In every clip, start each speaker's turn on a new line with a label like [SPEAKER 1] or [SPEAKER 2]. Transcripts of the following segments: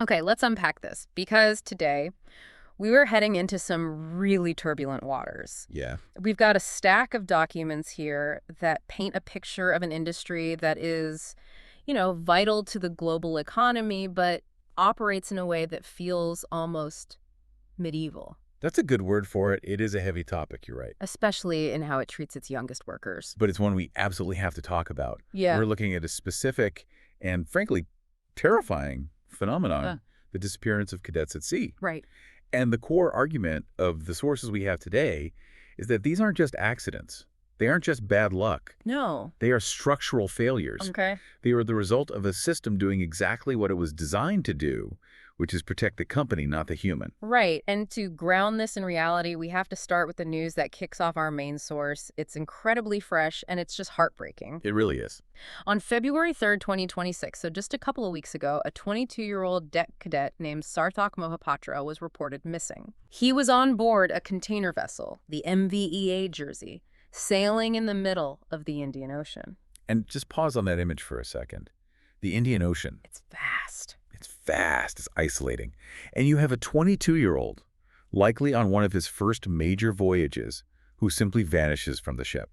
[SPEAKER 1] Okay, let's unpack this because today we were heading into some really turbulent waters.
[SPEAKER 2] Yeah.
[SPEAKER 1] We've got a stack of documents here that paint a picture of an industry that is, vital to the global economy, but operates in a way that feels almost medieval,
[SPEAKER 2] That's a good word for it. It is a heavy topic, you're right.
[SPEAKER 1] especially in how it treats its youngest workers.
[SPEAKER 2] But it's one we absolutely have to talk about.
[SPEAKER 1] Yeah.
[SPEAKER 2] We're looking at a specific and, frankly, terrifying
[SPEAKER 1] Uh,
[SPEAKER 2] phenomenon, the disappearance of cadets at sea.
[SPEAKER 1] right.
[SPEAKER 2] And the core argument of the sources we have today is that these aren't just accidents. They aren't just bad luck.
[SPEAKER 1] No.
[SPEAKER 2] They are structural failures.
[SPEAKER 1] Okay.
[SPEAKER 2] They are the result of a system doing exactly what it was designed to do, which is protect the company, not the human.
[SPEAKER 1] Right. And to ground this in reality, we have to start with the news that kicks off our main source. It's incredibly fresh and it's just heartbreaking.
[SPEAKER 2] It really is.
[SPEAKER 1] On February 3rd, 2026, so just a couple of weeks ago, a 22-year-old deck cadet named Sarthak Mohapatra was reported missing. He was on board a container vessel, the MVEA Jersey, sailing in the middle of the Indian Ocean.
[SPEAKER 2] And just pause on that image for a second. The Indian Ocean.
[SPEAKER 1] It's vast.
[SPEAKER 2] It's vast, it's isolating. And you have a 22-year-old, likely on one of his first major voyages, who simply vanishes from the ship.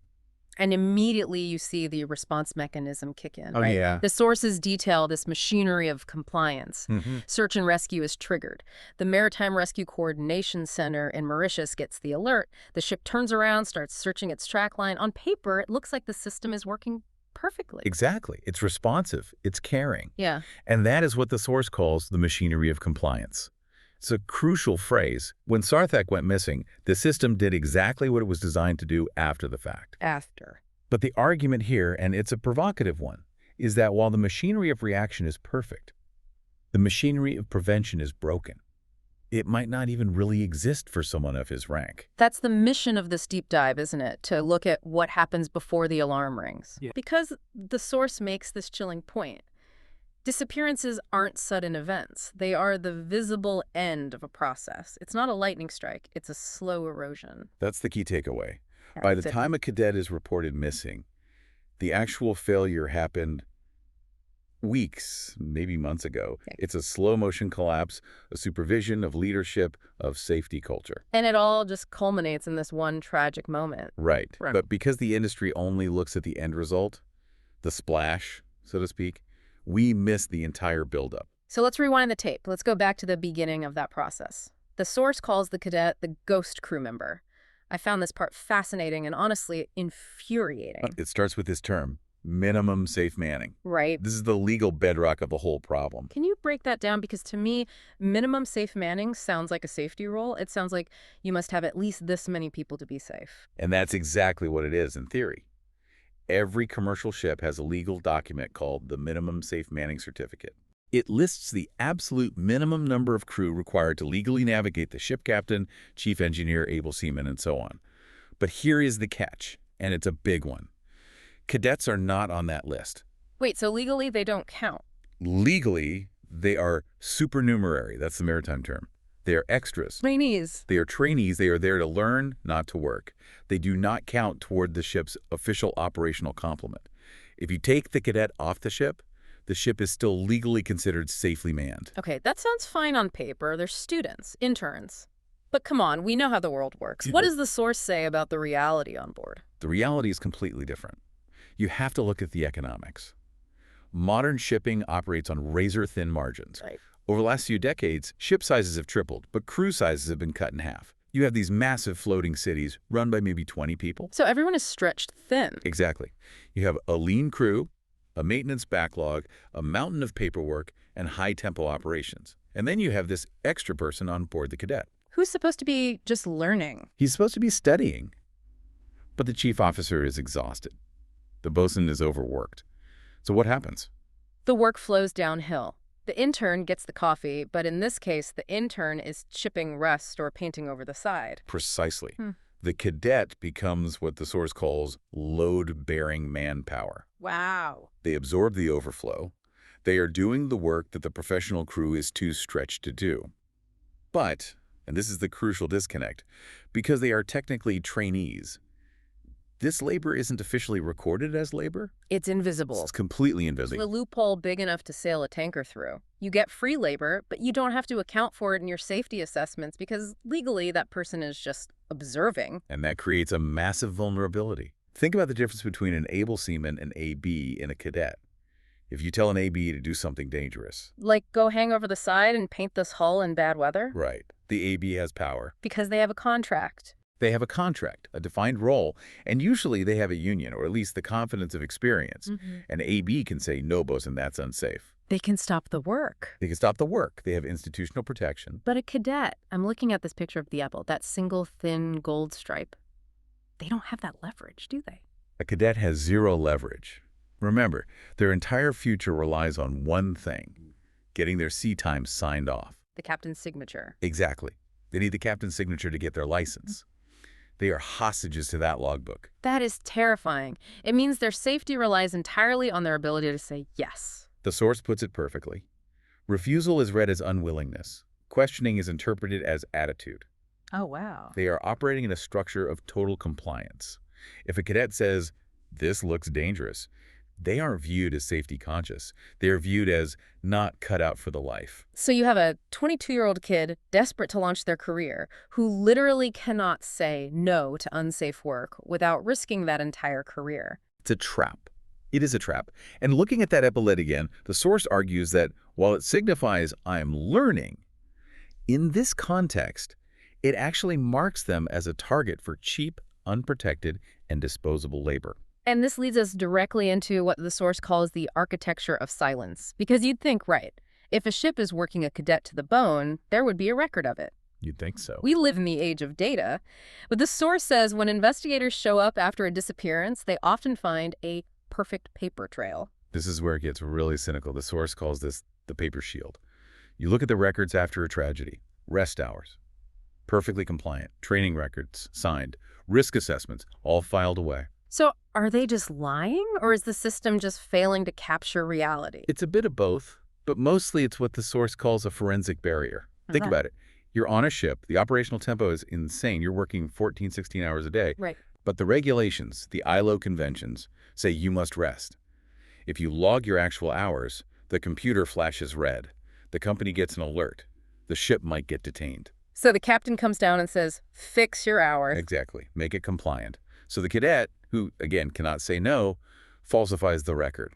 [SPEAKER 1] And immediately you see the response mechanism kick in,
[SPEAKER 2] Oh,
[SPEAKER 1] right?
[SPEAKER 2] yeah.
[SPEAKER 1] The sources detail this machinery of compliance. Search and rescue is triggered. The Maritime Rescue Coordination Center in Mauritius gets the alert. The ship turns around, starts searching its track line. On paper, it looks like the system is working perfectly.
[SPEAKER 2] Exactly. It's responsive. It's caring.
[SPEAKER 1] Yeah.
[SPEAKER 2] And that is what the source calls the machinery of compliance. It's a crucial phrase. When Sarthak went missing, the system did exactly what it was designed to do after the fact.
[SPEAKER 1] After.
[SPEAKER 2] But the argument here, and it's a provocative one, is that while the machinery of reaction is perfect, the machinery of prevention is broken. It might not even really exist for someone of his rank.
[SPEAKER 1] That's the mission of this deep dive, isn't it? To look at what happens before the alarm rings.
[SPEAKER 2] Yeah.
[SPEAKER 1] Because the source makes this chilling point. Disappearances aren't sudden events. They are the visible end of a process. It's not a lightning strike. It's a slow erosion.
[SPEAKER 2] That's the key takeaway. By the time a cadet is reported missing, the actual failure happened weeks, maybe months ago.
[SPEAKER 1] Okay.
[SPEAKER 2] It's a slow-motion collapse, a supervision of leadership, of safety culture.
[SPEAKER 1] And it all just culminates in this one tragic moment.
[SPEAKER 2] Right.
[SPEAKER 1] Right.
[SPEAKER 2] But because the industry only looks at the end result, the splash, so to speak, we miss the entire buildup.
[SPEAKER 1] So let's rewind the tape. Let's go back to the beginning of that process. The source calls the cadet the ghost crew member. I found this part fascinating and honestly infuriating.
[SPEAKER 2] It starts with this term, minimum safe manning.
[SPEAKER 1] Right?
[SPEAKER 2] This is the legal bedrock of the whole problem.
[SPEAKER 1] Can you break that down? Because to me, minimum safe manning sounds like a safety rule. It sounds like you must have at least this many people to be safe.
[SPEAKER 2] And that's exactly what it is in theory. Every commercial ship has a legal document called the Minimum Safe Manning Certificate. It lists the absolute minimum number of crew required to legally navigate the ship captain, chief engineer, able seaman, and so on. But here is the catch, and it's a big one. Cadets are not on that list.
[SPEAKER 1] Wait, so legally they don't count?
[SPEAKER 2] Legally, they are supernumerary. That's the maritime term. They are extras.
[SPEAKER 1] Trainees.
[SPEAKER 2] They are trainees. They are there to learn, not to work. They do not count toward the ship's official operational complement. If you take the cadet off the ship is still legally considered safely manned.
[SPEAKER 1] Okay, that sounds fine on paper. They're students, interns. But come on, we know how the world works. What does the source say about the reality on board?
[SPEAKER 2] The reality is completely different. You have to look at the economics. Modern shipping operates on razor-thin margins.
[SPEAKER 1] Right.
[SPEAKER 2] Over the last few decades, ship sizes have tripled, but crew sizes have been cut in half. You have these massive floating cities run by maybe 20 people.
[SPEAKER 1] So everyone is stretched thin.
[SPEAKER 2] Exactly. You have a lean crew, a maintenance backlog, a mountain of paperwork, and high-tempo operations. And then you have this extra person on board the cadet.
[SPEAKER 1] Who's supposed to be just learning?
[SPEAKER 2] He's supposed to be studying. But the chief officer is exhausted. The bosun is overworked. So what happens?
[SPEAKER 1] The work flows downhill. The intern gets the coffee, but in this case, the intern is chipping rust or painting over the side.
[SPEAKER 2] Precisely. The cadet becomes what the source calls load-bearing manpower.
[SPEAKER 1] Wow.
[SPEAKER 2] They absorb the overflow. They are doing the work that the professional crew is too stretched to do. But, and this is the crucial disconnect, because they are technically trainees, This labor isn't officially recorded as labor.
[SPEAKER 1] It's invisible.
[SPEAKER 2] It's completely
[SPEAKER 1] The
[SPEAKER 2] invisible.
[SPEAKER 1] loophole big enough to sail a tanker through. You get free labor, but you don't have to account for it in your safety assessments because legally that person is just observing.
[SPEAKER 2] And that creates a massive vulnerability. Think about the difference between an able seaman and AB in a cadet. If you tell an AB to do something dangerous.
[SPEAKER 1] Like go hang over the side and paint this hull in bad weather?
[SPEAKER 2] Right. The AB has power.
[SPEAKER 1] Because they have a contract.
[SPEAKER 2] They have a contract, a defined role, and usually they have a union, or at least the confidence of experience. An AB can say, no, bosun, that's unsafe.
[SPEAKER 1] They can stop the work.
[SPEAKER 2] They can stop the work. They have institutional protection.
[SPEAKER 1] But a cadet, I'm looking at this picture of the apple, that single thin gold stripe. They don't have that leverage, do they?
[SPEAKER 2] A cadet has zero leverage. Remember, their entire future relies on one thing, getting their sea time signed off.
[SPEAKER 1] The captain's signature.
[SPEAKER 2] Exactly. They need the captain's signature to get their license. They are hostages to that logbook.
[SPEAKER 1] That is terrifying. It means their safety relies entirely on their ability to say yes.
[SPEAKER 2] The source puts it perfectly. Refusal is read as unwillingness. Questioning is interpreted as attitude.
[SPEAKER 1] Oh, wow.
[SPEAKER 2] They are operating in a structure of total compliance. If a cadet says, this looks dangerous, they aren't viewed as safety conscious. They are viewed as not cut out for the life.
[SPEAKER 1] So you have a 22-year-old kid desperate to launch their career who literally cannot say no to unsafe work without risking that entire career.
[SPEAKER 2] It's a trap. It is a trap. And looking at that epaulette again, the source argues that while it signifies I'm learning, in this context, it actually marks them as a target for cheap, unprotected, and disposable labor.
[SPEAKER 1] And this leads us directly into what the source calls the architecture of silence. Because you'd think, right, if a ship is working a cadet to the bone, there would be a record of it.
[SPEAKER 2] You'd think so.
[SPEAKER 1] We live in the age of data. But the source says when investigators show up after a disappearance, they often find a perfect paper trail.
[SPEAKER 2] This is where it gets really cynical. The source calls this the paper shield. You look at the records after a tragedy. Rest hours. Perfectly compliant. Training records signed. Risk assessments all filed away.
[SPEAKER 1] So are they just lying, or is the system just failing to capture reality?
[SPEAKER 2] It's a bit of both, but mostly it's what the source calls a forensic barrier. Think about it. You're on a ship. The operational tempo is insane. You're working 14, 16 hours a day.
[SPEAKER 1] Right.
[SPEAKER 2] But the regulations, the ILO conventions, say you must rest. If you log your actual hours, the computer flashes red. The company gets an alert. The ship might get detained.
[SPEAKER 1] So the captain comes down and says, fix your hours.
[SPEAKER 2] Exactly. Make it compliant. So the cadet, who, again, cannot say no, falsifies the record.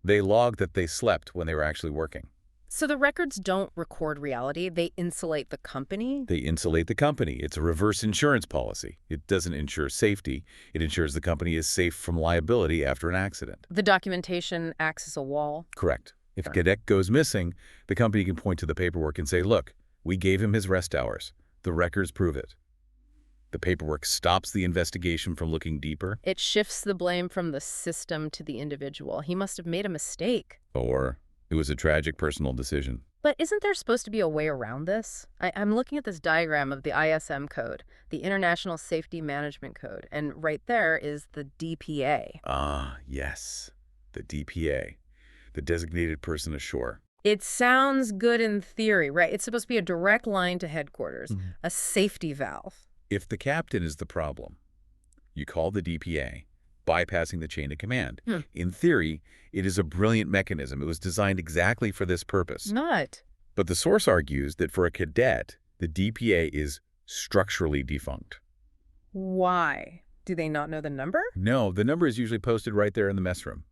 [SPEAKER 2] They log that they slept when they were actually working.
[SPEAKER 1] So the records don't record reality. They insulate the company?
[SPEAKER 2] They insulate the company. It's a reverse insurance policy. It doesn't ensure safety. It ensures the company is safe from liability after an accident.
[SPEAKER 1] The documentation acts as a wall?
[SPEAKER 2] Correct. If a cadet goes missing, the company can point to the paperwork and say, look, we gave him his rest hours. The records prove it. The paperwork stops the investigation from looking deeper.
[SPEAKER 1] It shifts the blame from the system to the individual. He must have made a mistake.
[SPEAKER 2] Or it was a tragic personal decision.
[SPEAKER 1] But isn't there supposed to be a way around this? I'm looking at this diagram of the ISM code, the International Safety Management Code, and right there is the DPA.
[SPEAKER 2] Ah, yes, the DPA, the Designated Person Ashore.
[SPEAKER 1] It sounds good in theory, right? It's supposed to be a direct line to headquarters, a safety valve.
[SPEAKER 2] If the captain is the problem, you call the DPA, bypassing the chain of command. In theory, it is a brilliant mechanism. It was designed exactly for this purpose.
[SPEAKER 1] Not.
[SPEAKER 2] But the source argues that for a cadet, the DPA is structurally defunct.
[SPEAKER 1] Why? Do they not know the number?
[SPEAKER 2] No, the number is usually posted right there in the mess room.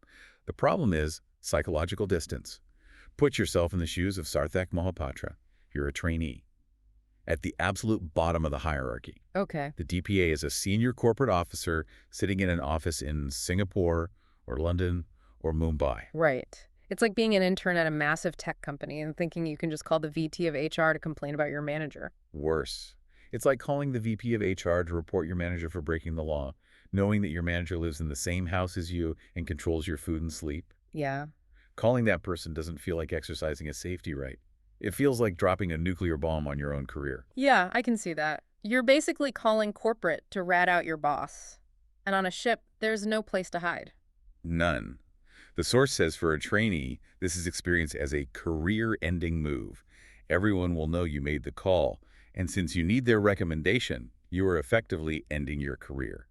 [SPEAKER 2] The problem is psychological distance. Put yourself in the shoes of Sarthak Mohapatra. You're a trainee. At the absolute bottom of the hierarchy.
[SPEAKER 1] Okay.
[SPEAKER 2] The DPA is a senior corporate officer sitting in an office in Singapore or London or Mumbai.
[SPEAKER 1] Right. It's like being an intern at a massive tech company and thinking you can just call the VP of HR to complain about your manager.
[SPEAKER 2] Worse. It's like calling the VP of HR to report your manager for breaking the law, knowing that your manager lives in the same house as you and controls your food and sleep.
[SPEAKER 1] Yeah.
[SPEAKER 2] Calling that person doesn't feel like exercising a safety right. It feels like dropping a nuclear bomb on your own career.
[SPEAKER 1] Yeah, I can see that. You're basically calling corporate to rat out your boss. And on a ship, there's no place to hide.
[SPEAKER 2] None. The source says for a trainee, this is experienced as a career-ending move. Everyone will know you made the call, and since you need their recommendation, you are effectively ending your career.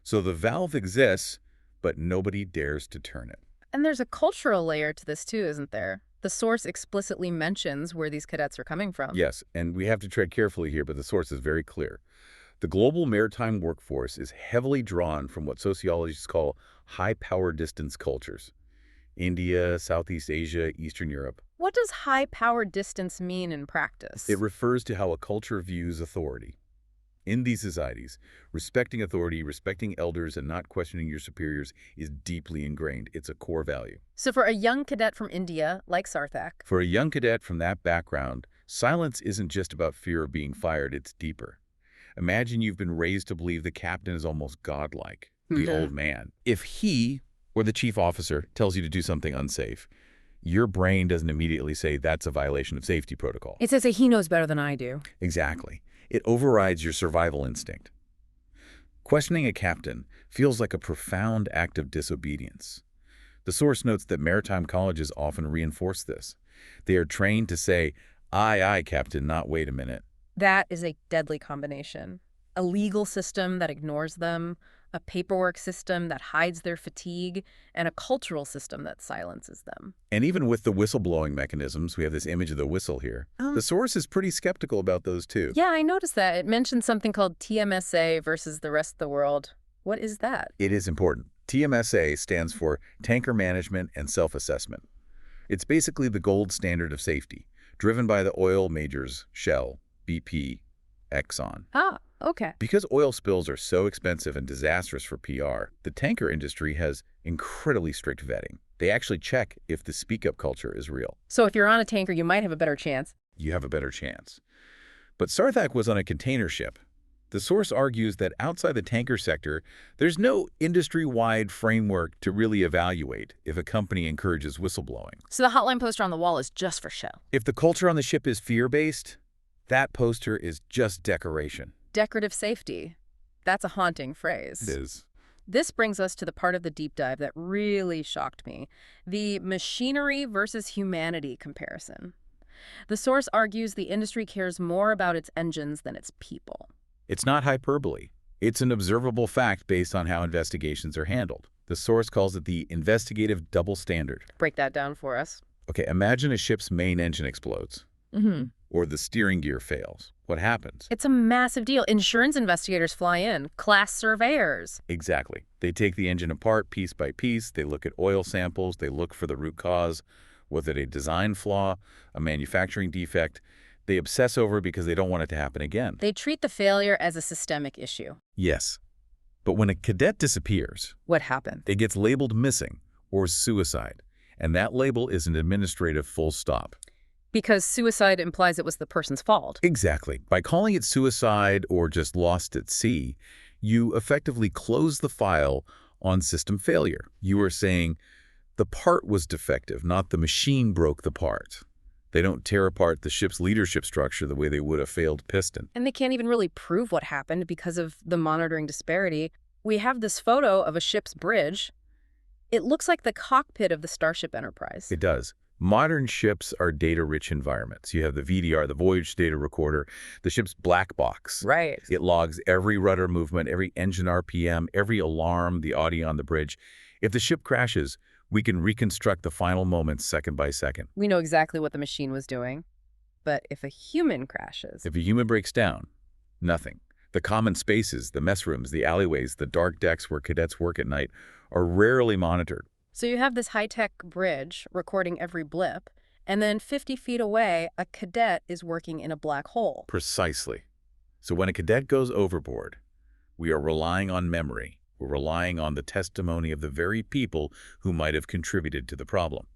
[SPEAKER 2] So the valve exists, but nobody dares to turn it.
[SPEAKER 1] And there's a cultural layer to this too, isn't there? The source explicitly mentions where these cadets are coming from.
[SPEAKER 2] Yes, and we have to tread carefully here, but the source is very clear. The global maritime workforce is heavily drawn from what sociologists call high-power distance cultures. India, Southeast Asia, Eastern Europe.
[SPEAKER 1] What does high power distance mean in practice?
[SPEAKER 2] It refers to how a culture views authority. In these societies, respecting authority, respecting elders, and not questioning your superiors is deeply ingrained. It's a core value.
[SPEAKER 1] So for a young cadet from India, like Sarthak,
[SPEAKER 2] For a young cadet from that background, silence isn't just about fear of being fired, it's deeper. Imagine you've been raised to believe the captain is almost godlike, the old man. If he, or the chief officer, tells you to do something unsafe, your brain doesn't immediately say that's a violation of safety protocol.
[SPEAKER 1] it says that he knows better than I do.
[SPEAKER 2] Exactly. It overrides your survival instinct. Questioning a captain feels like a profound act of disobedience. The source notes that maritime colleges often reinforce this. They are trained to say, "Aye, aye, captain," not "wait a minute."
[SPEAKER 1] That is a deadly combination. A legal system that ignores them, a paperwork system that hides their fatigue, and a cultural system that silences them.
[SPEAKER 2] And even with the whistleblowing mechanisms, we have this image of the whistle here. The source is pretty skeptical about those too.
[SPEAKER 1] Yeah, I noticed that. It mentioned something called TMSA versus the rest of the world. What is that?
[SPEAKER 2] It is important. TMSA stands for Tanker Management and Self-Assessment. It's basically the gold standard of safety, driven by the oil majors Shell, BP, Exxon.
[SPEAKER 1] Ah, okay.
[SPEAKER 2] Because oil spills are so expensive and disastrous for PR, the tanker industry has incredibly strict vetting. They actually check if the speak-up culture is real.
[SPEAKER 1] So if you're on a tanker, you might have a better chance.
[SPEAKER 2] You have a better chance. But Sarthak was on a container ship. The source argues that outside the tanker sector, there's no industry-wide framework to really evaluate if a company encourages whistleblowing.
[SPEAKER 1] So the hotline poster on the wall is just for show.
[SPEAKER 2] If the culture on the ship is fear-based, that poster is just decoration.
[SPEAKER 1] Decorative safety. That's a haunting phrase.
[SPEAKER 2] It is.
[SPEAKER 1] This brings us to the part of the deep dive that really shocked me, the machinery versus humanity comparison. The source argues the industry cares more about its engines than its people.
[SPEAKER 2] It's not hyperbole. It's an observable fact based on how investigations are handled. The source calls it the investigative double standard.
[SPEAKER 1] Break that down for us.
[SPEAKER 2] Okay, imagine a ship's main engine explodes. Or the steering gear fails. What happens?
[SPEAKER 1] It's a massive deal. Insurance investigators fly in, class surveyors.
[SPEAKER 2] Exactly. They take the engine apart piece by piece. They look at oil samples. They look for the root cause. Was it a design flaw, a manufacturing defect? They obsess over it because they don't want it to happen again.
[SPEAKER 1] They treat the failure as a systemic issue.
[SPEAKER 2] Yes. But when a cadet disappears,
[SPEAKER 1] What happened?
[SPEAKER 2] it gets labeled missing or suicide. And that label is an administrative full stop.
[SPEAKER 1] Because suicide implies it was the person's fault.
[SPEAKER 2] Exactly. By calling it suicide or just lost at sea, you effectively close the file on system failure. You are saying the part was defective, not the machine broke the part. They don't tear apart the ship's leadership structure the way they would a failed piston.
[SPEAKER 1] And they can't even really prove what happened because of the monitoring disparity. We have this photo of a ship's bridge. It looks like the cockpit of the Starship Enterprise.
[SPEAKER 2] It does. Modern ships are data-rich environments. You have the VDR, the Voyage Data Recorder, the ship's black box.
[SPEAKER 1] Right.
[SPEAKER 2] It logs every rudder movement, every engine RPM, every alarm, the audio on the bridge. If the ship crashes, we can reconstruct the final moments second by second.
[SPEAKER 1] We know exactly what the machine was doing. But if a human crashes...
[SPEAKER 2] If a human breaks down, nothing. The common spaces, the mess rooms, the alleyways, the dark decks where cadets work at night are rarely monitored.
[SPEAKER 1] So you have this high-tech bridge recording every blip, and then 50 feet away, a cadet is working in a black hole.
[SPEAKER 2] Precisely. So when a cadet goes overboard, we are relying on memory. We're relying on the testimony of the very people who might have contributed to the problem.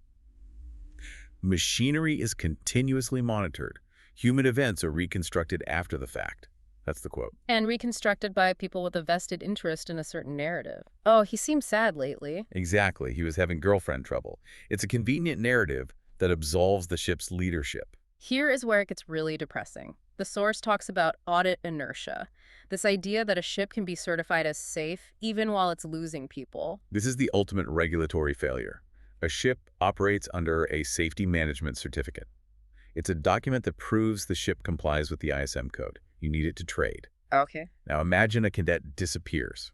[SPEAKER 2] Machinery is continuously monitored. Human events are reconstructed after the fact. That's the quote.
[SPEAKER 1] And reconstructed by people with a vested interest in a certain narrative. Oh, he seems sad lately.
[SPEAKER 2] Exactly. He was having girlfriend trouble. It's a convenient narrative that absolves the ship's leadership.
[SPEAKER 1] Here is where it gets really depressing. The source talks about audit inertia, this idea that a ship can be certified as safe even while it's losing people.
[SPEAKER 2] This is the ultimate regulatory failure. A ship operates under a safety management certificate. It's a document that proves the ship complies with the ISM code. You need it to trade.
[SPEAKER 1] Okay.
[SPEAKER 2] Now imagine a cadet disappears.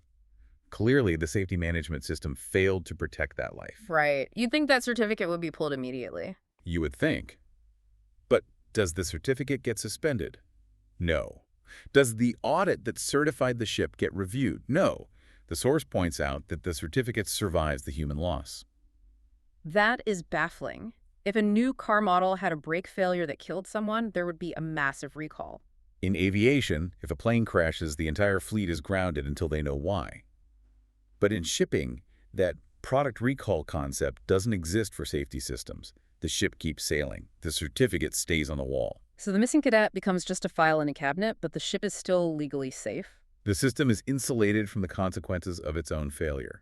[SPEAKER 2] Clearly, the safety management system failed to protect that life.
[SPEAKER 1] Right. You'd think that certificate would be pulled immediately.
[SPEAKER 2] You would think. But does the certificate get suspended? No. Does the audit that certified the ship get reviewed? No. The source points out that the certificate survives the human loss.
[SPEAKER 1] That is baffling. If a new car model had a brake failure that killed someone, there would be a massive recall.
[SPEAKER 2] In aviation, if a plane crashes, the entire fleet is grounded until they know why. But in shipping, that product recall concept doesn't exist for safety systems. The ship keeps sailing. The certificate stays on the wall.
[SPEAKER 1] So the missing cadet becomes just a file in a cabinet, but the ship is still legally safe?
[SPEAKER 2] The system is insulated from the consequences of its own failure.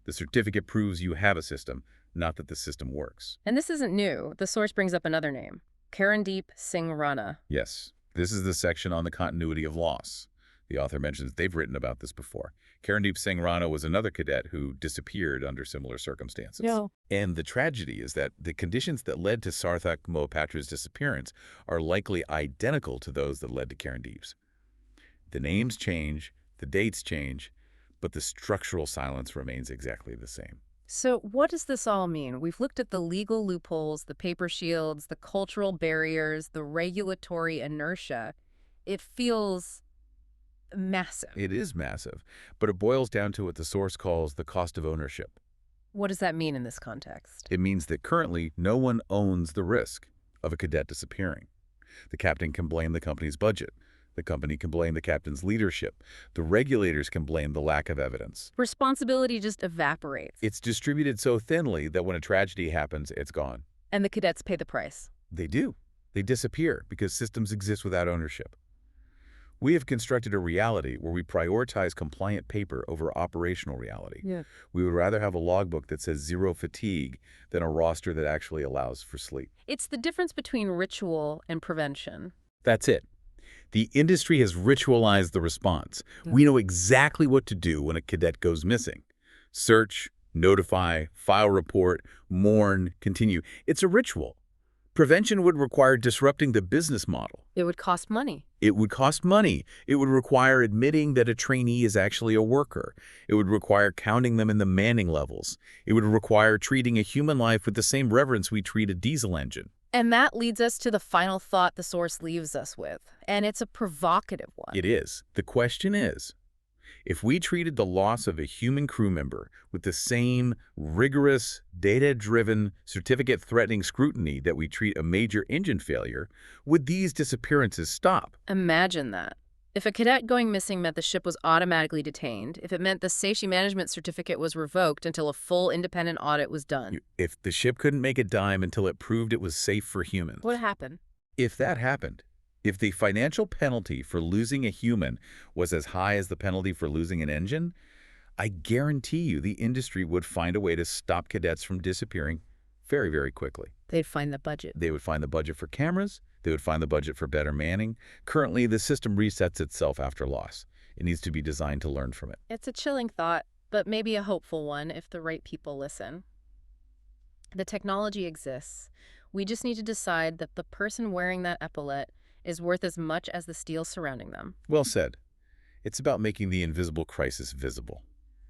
[SPEAKER 2] The certificate proves you have a system, not that the system works.
[SPEAKER 1] And this isn't new. The source brings up another name, Karandeep Singh Rana.
[SPEAKER 2] Yes, this is the section on the continuity of loss. The author mentions they've written about this before. Karandeep Singh Rana was another cadet who disappeared under similar circumstances.
[SPEAKER 1] Yeah.
[SPEAKER 2] And the tragedy is that the conditions that led to Sarthak Mohapatra's disappearance are likely identical to those that led to Karandeep's. The names change, the dates change, but the structural silence remains exactly the same.
[SPEAKER 1] So what does this all mean? We've looked at the legal loopholes, the paper shields, the cultural barriers, the regulatory inertia. It feels massive.
[SPEAKER 2] It is massive, but it boils down to what the source calls the cost of ownership.
[SPEAKER 1] What does that mean in this context?
[SPEAKER 2] It means that currently no one owns the risk of a cadet disappearing. The captain can blame the company's budget. The company can blame the captain's leadership. The regulators can blame the lack of evidence.
[SPEAKER 1] Responsibility just evaporates.
[SPEAKER 2] It's distributed so thinly that when a tragedy happens, it's gone.
[SPEAKER 1] And the cadets pay the price.
[SPEAKER 2] They do. They disappear because systems exist without ownership. We have constructed a reality where we prioritize compliant paper over operational reality.
[SPEAKER 1] Yeah.
[SPEAKER 2] We would rather have a logbook that says zero fatigue than a roster that actually allows for sleep.
[SPEAKER 1] It's the difference between ritual and prevention.
[SPEAKER 2] That's it. The industry has ritualized the response. We know exactly what to do when a cadet goes missing. Search, notify, file report, mourn, continue. It's a ritual. Prevention would require disrupting the business model.
[SPEAKER 1] It would cost money.
[SPEAKER 2] It would cost money. It would require admitting that a trainee is actually a worker. It would require counting them in the manning levels. It would require treating a human life with the same reverence we treat a diesel engine.
[SPEAKER 1] And that leads us to the final thought the source leaves us with. And it's a provocative one.
[SPEAKER 2] It is. The question is, if we treated the loss of a human crew member with the same rigorous, data-driven, certificate-threatening scrutiny that we treat a major engine failure, would these disappearances stop?
[SPEAKER 1] Imagine that. If a cadet going missing meant the ship was automatically detained, if it meant the safety management certificate was revoked until a full independent audit was done.
[SPEAKER 2] If the ship couldn't make a dime until it proved it was safe for humans.
[SPEAKER 1] What happened?
[SPEAKER 2] If that happened, if the financial penalty for losing a human was as high as the penalty for losing an engine, I guarantee you the industry would find a way to stop cadets from disappearing very, very quickly.
[SPEAKER 1] They'd find the budget.
[SPEAKER 2] They would find the budget for cameras. They would find the budget for better manning. Currently, the system resets itself after loss. It needs to be designed to learn from it.
[SPEAKER 1] It's a chilling thought, but maybe a hopeful one if the right people listen. The technology exists. We just need to decide that the person wearing that epaulet is worth as much as the steel surrounding them.
[SPEAKER 2] Well said. It's about making the invisible crisis visible.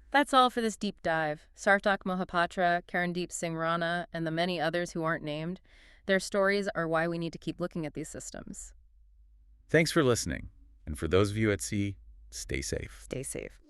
[SPEAKER 1] That's all for this deep dive. Sarthak Mohapatra, Karandeep Singh Rana, and the many others who aren't named. Their stories are why we need to keep looking at these systems.
[SPEAKER 2] Thanks for listening. And for those of you at sea, stay safe.
[SPEAKER 1] Stay safe.